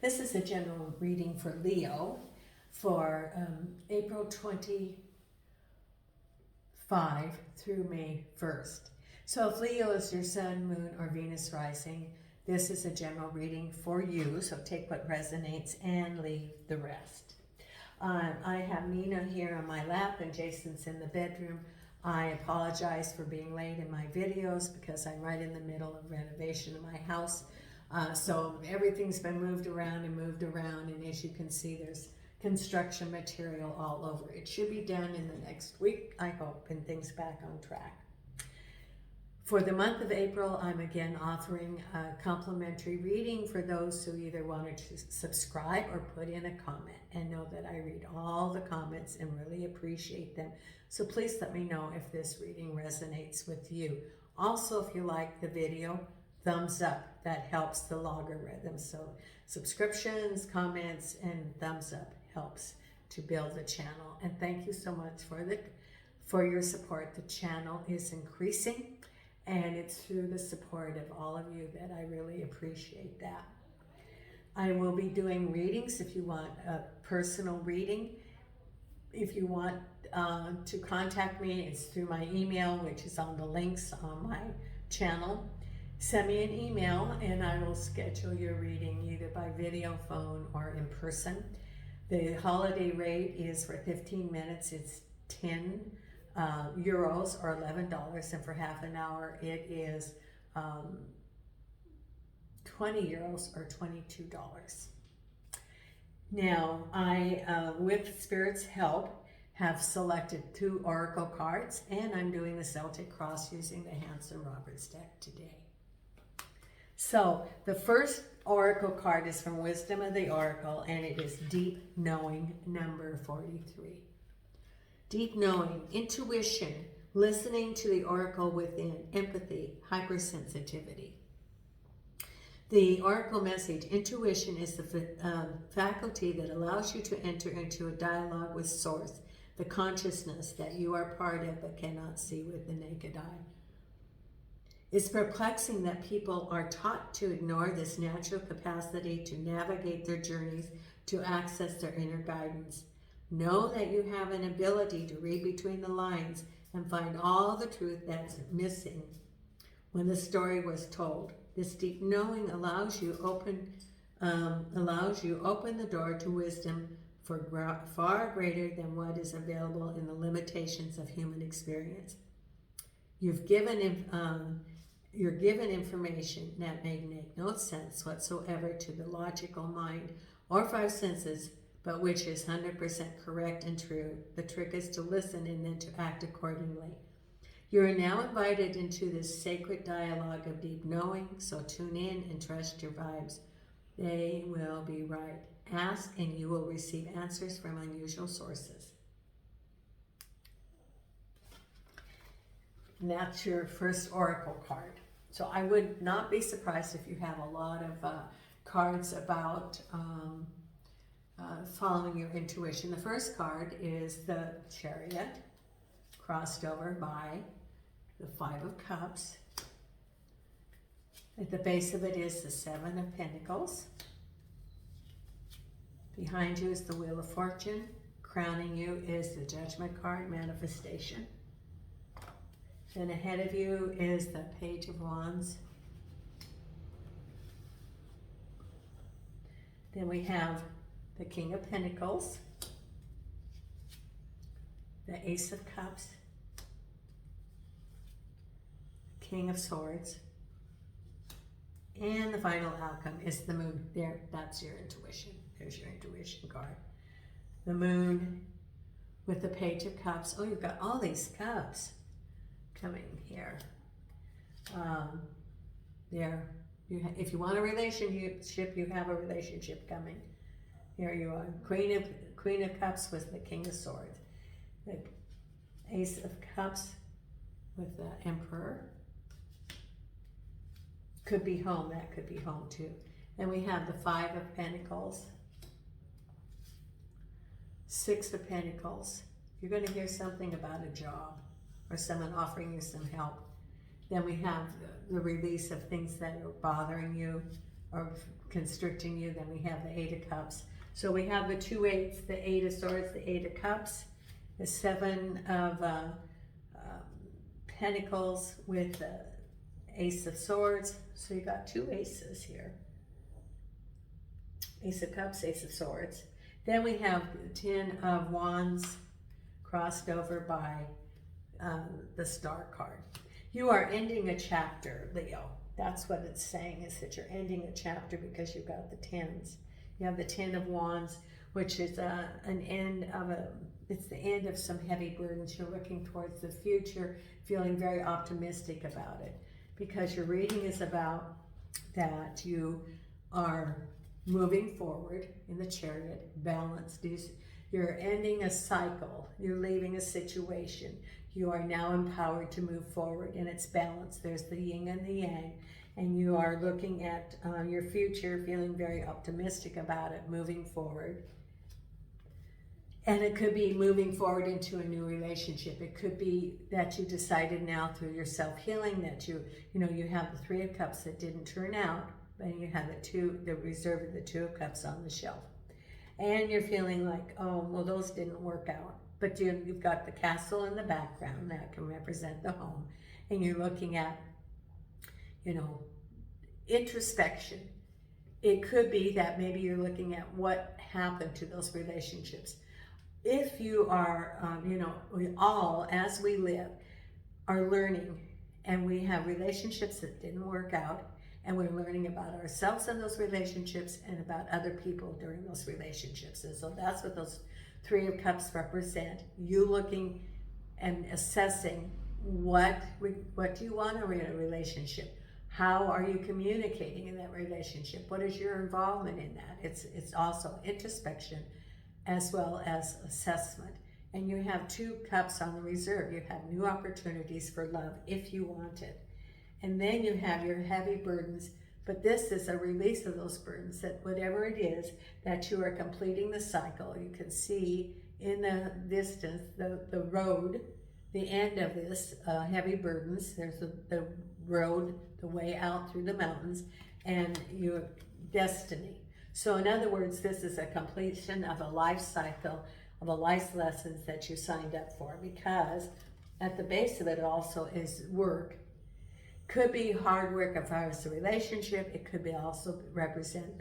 This is a general reading for Leo for April 25 through May 1st. So if Leo is your sun, moon, or Venus rising, this is a general reading for you. So take what resonates and leave the rest. I have Nina here on my lap and Jason's in the bedroom. I apologize for being late in my videos because I'm right in the middle of renovation of my house. So everything's been moved around, and as you can see, there's construction material all over. It should be done in the next week, I hope, and things back on track. For the month of April, I'm again offering a complimentary reading for those who either wanted to subscribe or put in a comment, and know that I read all the comments and really appreciate them. So please let me know if this reading resonates with you. Also, if you like the video, thumbs up. That helps the logarithm. So subscriptions, comments, and thumbs up helps to build the channel. And thank you so much for your support. The channel is increasing, and it's through the support of all of you that I really appreciate that. I will be doing readings if you want a personal reading. If you want to contact me, it's through my email, which is on the links on my channel. Send me an email and I will schedule your reading either by video, phone, or in person. The holiday rate is for 15 minutes. It's 10 euros or $11, and for half an hour it is 20 euros or $22. Now, I, with Spirit's help, have selected 2 oracle cards, and I'm doing the Celtic Cross using the Hanson Roberts deck today. So the first oracle card is from Wisdom of the Oracle, and it is Deep Knowing, number 43. Deep knowing, intuition, listening to the oracle within, empathy, hypersensitivity. The oracle message, intuition, is the faculty that allows you to enter into a dialogue with Source, the consciousness that you are part of but cannot see with the naked eye. It's perplexing that people are taught to ignore this natural capacity to navigate their journeys, to access their inner guidance. Know that you have an ability to read between the lines and find all the truth that's missing when the story was told. This deep knowing allows you open the door to wisdom for far greater than what is available in the limitations of human experience. You're given information that may make no sense whatsoever to the logical mind or 5 senses, but which is 100% correct and true. The trick is to listen and then to act accordingly. You are now invited into this sacred dialogue of deep knowing, so tune in and trust your vibes. They will be right. Ask and you will receive answers from unusual sources. And that's your first oracle card. So I would not be surprised if you have a lot of cards about following your intuition. The first card is the Chariot, crossed over by the 5 of Cups. At the base of it is the 7 of Pentacles. Behind you is the Wheel of Fortune. Crowning you is the Judgment card, manifestation. Then ahead of you is the Page of Wands. Then we have the King of Pentacles, the Ace of Cups, King of Swords, and the final outcome is the Moon. There, that's your intuition. There's your intuition card. The Moon with the Page of Cups. Oh, you've got all these cups coming here. There, if you want a relationship, you have a relationship coming. Here you are, Queen of Cups with the King of Swords, the Ace of Cups with the Emperor. Could be home. That could be home too. Then we have the 5 of Pentacles, 6 of Pentacles. You're going to hear something about a job or someone offering you some help. Then we have the release of things that are bothering you. or constricting you. Then we have the Eight of Cups. So we have the two eights, the Eight of Swords, the Eight of Cups, the Seven of Pentacles with the Ace of Swords. So you got two aces here. Ace of Cups, Ace of Swords. Then we have the Ten of Wands crossed over by the Star card. You are ending a chapter, Leo. That's what it's saying, is that you're ending a chapter because you've got the tens. You have the Ten of Wands, which is an end of it's the end of some heavy burdens. You're looking towards the future, feeling very optimistic about it, because your reading is about that you are moving forward in the Chariot, balanced. You're ending a cycle. You're leaving a situation. You are now empowered to move forward, and it's balanced. There's the yin and the yang, and you are looking at your future, feeling very optimistic about it, moving forward. And it could be moving forward into a new relationship. It could be that you decided now through your self-healing that you have the Three of Cups that didn't turn out, and you have the reserve of the Two of Cups on the shelf. And you're feeling like, oh, well, those didn't work out. But you've got the castle in the background that can represent the home. And you're looking at, introspection. It could be that maybe you're looking at what happened to those relationships. If you are, we all, as we live, are learning, and we have relationships that didn't work out, and we're learning about ourselves in those relationships and about other people during those relationships. And so that's what those Three of Cups represent. You looking and assessing what do you want in a relationship? How are you communicating in that relationship? What is your involvement in that? It's also introspection as well as assessment. And you have Two Cups on the reserve. You have new opportunities for love if you want it. And then you have your heavy burdens, but this is a release of those burdens, that whatever it is, that you are completing the cycle. You can see in the distance, the road, the end of this heavy burdens. There's the road, the way out through the mountains, and your destiny. So in other words, this is a completion of a life cycle, of a life lessons that you signed up for, because at the base of it also is work. Could be hard work as far as the relationship. It could be also represent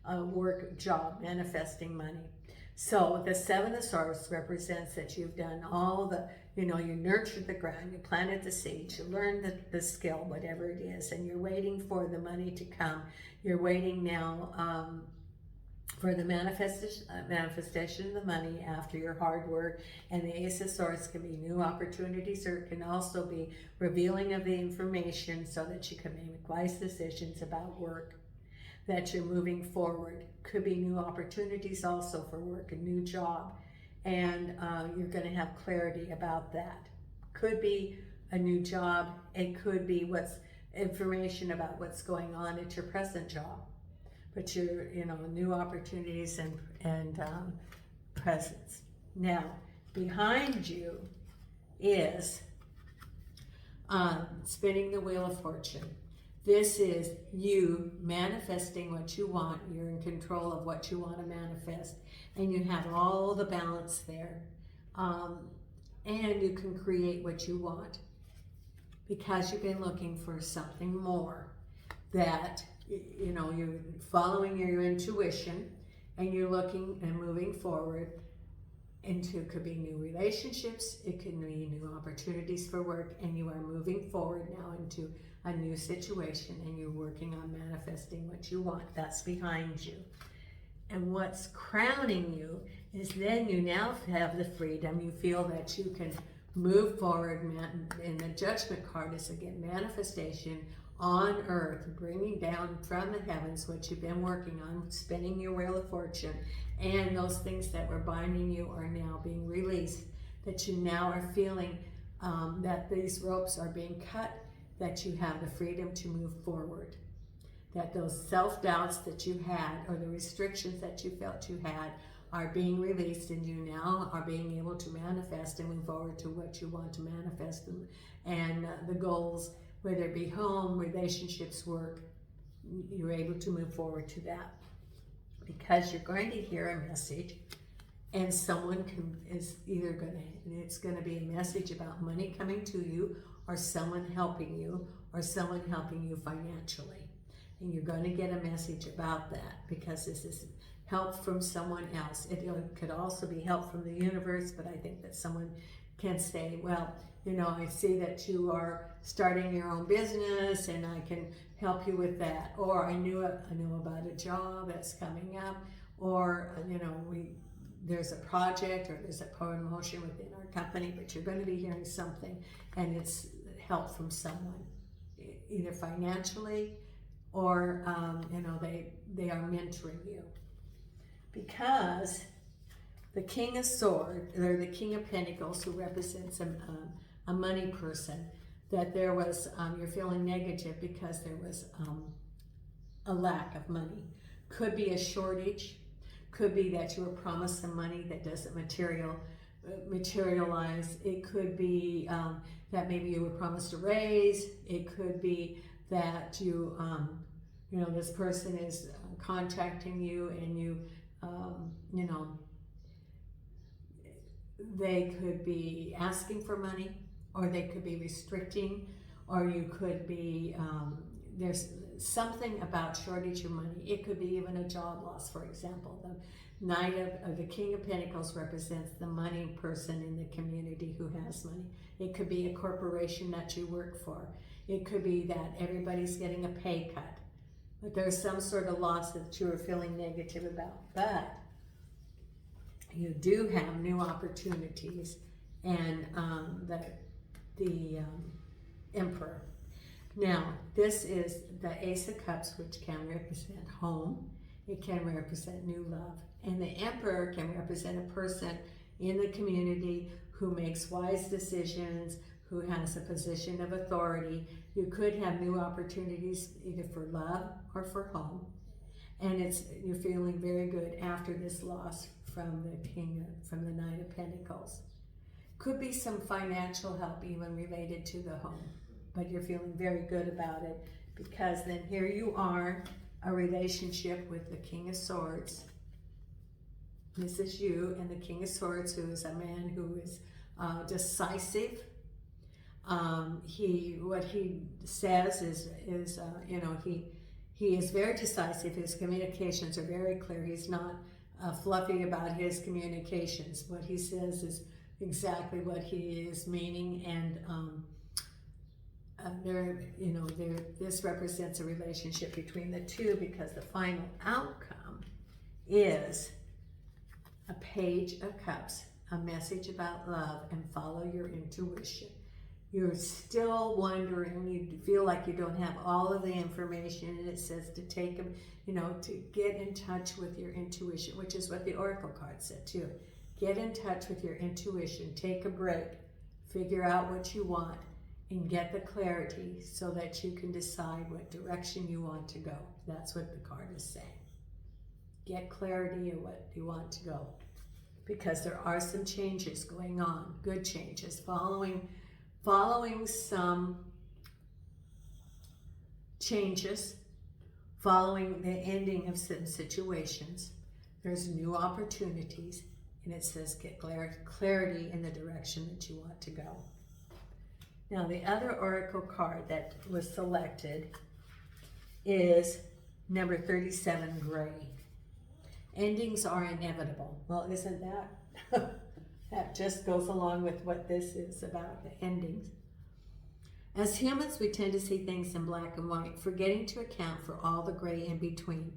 a work, job, manifesting money. So the Seven of Swords represents that you've done all the, you nurtured the ground, you planted the seeds, you learned the skill, whatever it is, and you're waiting for the money to come. You're waiting now for the manifestation of the money after your hard work. And the Ace of Swords can be new opportunities, or it can also be revealing of the information so that you can make wise decisions about work, that you're moving forward. Could be new opportunities also for work, a new job, and you're going to have clarity about that. Could be a new job. It could be information about what's going on at your present job. But you're, new opportunities and presence. Now, behind you is spinning the Wheel of Fortune. This is you manifesting what you want. You're in control of what you want to manifest. And you have all the balance there. And you can create what you want, because you've been looking for something more, that you're following your intuition, and you're looking and moving forward into, could be new relationships, it could be new opportunities for work, and you are moving forward now into a new situation, and you're working on manifesting what you want. That's behind you. And what's crowning you is then you now have the freedom. You feel that you can move forward, and the Judgment card is again manifestation on earth, bringing down from the heavens what you've been working on, spinning your Wheel of Fortune, and those things that were binding you are now being released, that you now are feeling that these ropes are being cut, that you have the freedom to move forward, that those self-doubts that you had, or the restrictions that you felt you had, are being released, and you now are being able to manifest and move forward to what you want to manifest, and the goals, whether it be home, relationships, work, you're able to move forward to that, because you're going to hear a message, and someone is either it's going to be a message about money coming to you, or someone helping you, or someone helping you financially. And you're going to get a message about that, because this is help from someone else. It could also be help from the universe, but I think that someone can say, well, I see that you are starting your own business and I can help you with that. Or I know about a job that's coming up, or, there's a project or there's a promotion within our company, but you're going to be hearing something, and it's help from someone, either financially or, they are mentoring you. Because the King of Swords, or the King of Pentacles, who represents a money person, that there was, you're feeling negative because there was a lack of money. Could be a shortage, could be that you were promised some money that doesn't materialize. It could be that maybe you were promised a raise. It could be that you, this person is contacting you, and you, they could be asking for money, or they could be restricting, or you could be, there's something about shortage of money. It could be even a job loss, for example. The Knight of the King of Pentacles represents the money person in the community who has money. It could be a corporation that you work for. It could be that everybody's getting a pay cut, but there's some sort of loss that you are feeling negative about. But you do have new opportunities, and the Emperor. Now, this is the Ace of Cups, which can represent home. It can represent new love. And the Emperor can represent a person in the community who makes wise decisions, who has a position of authority. You could have new opportunities either for love or for home. And you're feeling very good after this loss from the Knight of Pentacles. Could be some financial help even related to the home, but you're feeling very good about it, because then here you are, a relationship with the King of Swords. This is you and the King of Swords, who is a man who is decisive. What he says is he is very decisive. His communications are very clear. He's not fluffy about his communications. What he says is exactly what he is meaning, and this represents a relationship between the two, because the final outcome is a Page of Cups, a message about love, and follow your intuition. You're still wondering, you feel like you don't have all of the information, and it says to take them, to get in touch with your intuition, which is what the Oracle card said too. Get in touch with your intuition, take a break, figure out what you want, and get the clarity so that you can decide what direction you want to go. That's what the card is saying. Get clarity of what you want to go. Because there are some changes going on, good changes, following some changes, following the ending of certain situations. There's new opportunities, and it says get clarity in the direction that you want to go. Now, the other Oracle card that was selected is number 37, Gray. Endings are inevitable. Well, isn't that? That just goes along with what this is about, the endings. As humans, we tend to see things in black and white, forgetting to account for all the gray in between.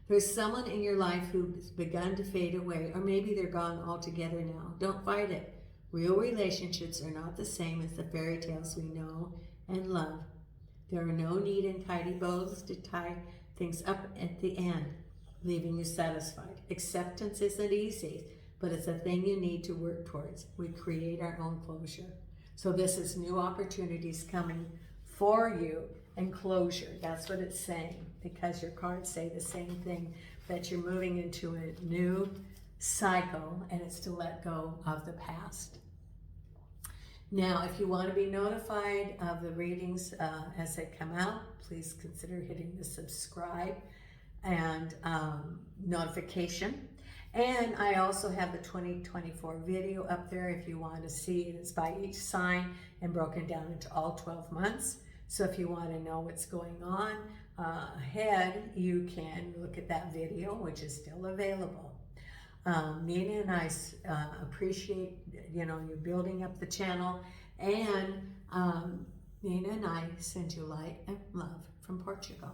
There's someone in your life who's begun to fade away, or maybe they're gone altogether now. Don't fight it. Real relationships are not the same as the fairy tales we know and love. There are no neat and tidy bows to tie things up at the end, leaving you satisfied. Acceptance isn't easy, but it's a thing you need to work towards. We create our own closure. So this is new opportunities coming for you, and closure. That's what it's saying, because your cards say the same thing, that you're moving into a new cycle, and it's to let go of the past. Now, if you want to be notified of the readings as they come out, please consider hitting the subscribe and notification. And I also have the 2024 video up there if you want to see it. It's by each sign and broken down into all 12 months. So if you want to know what's going on ahead, you can look at that video, which is still available. Nina and I appreciate, you building up the channel, and Nina and I send you light and love from Portugal.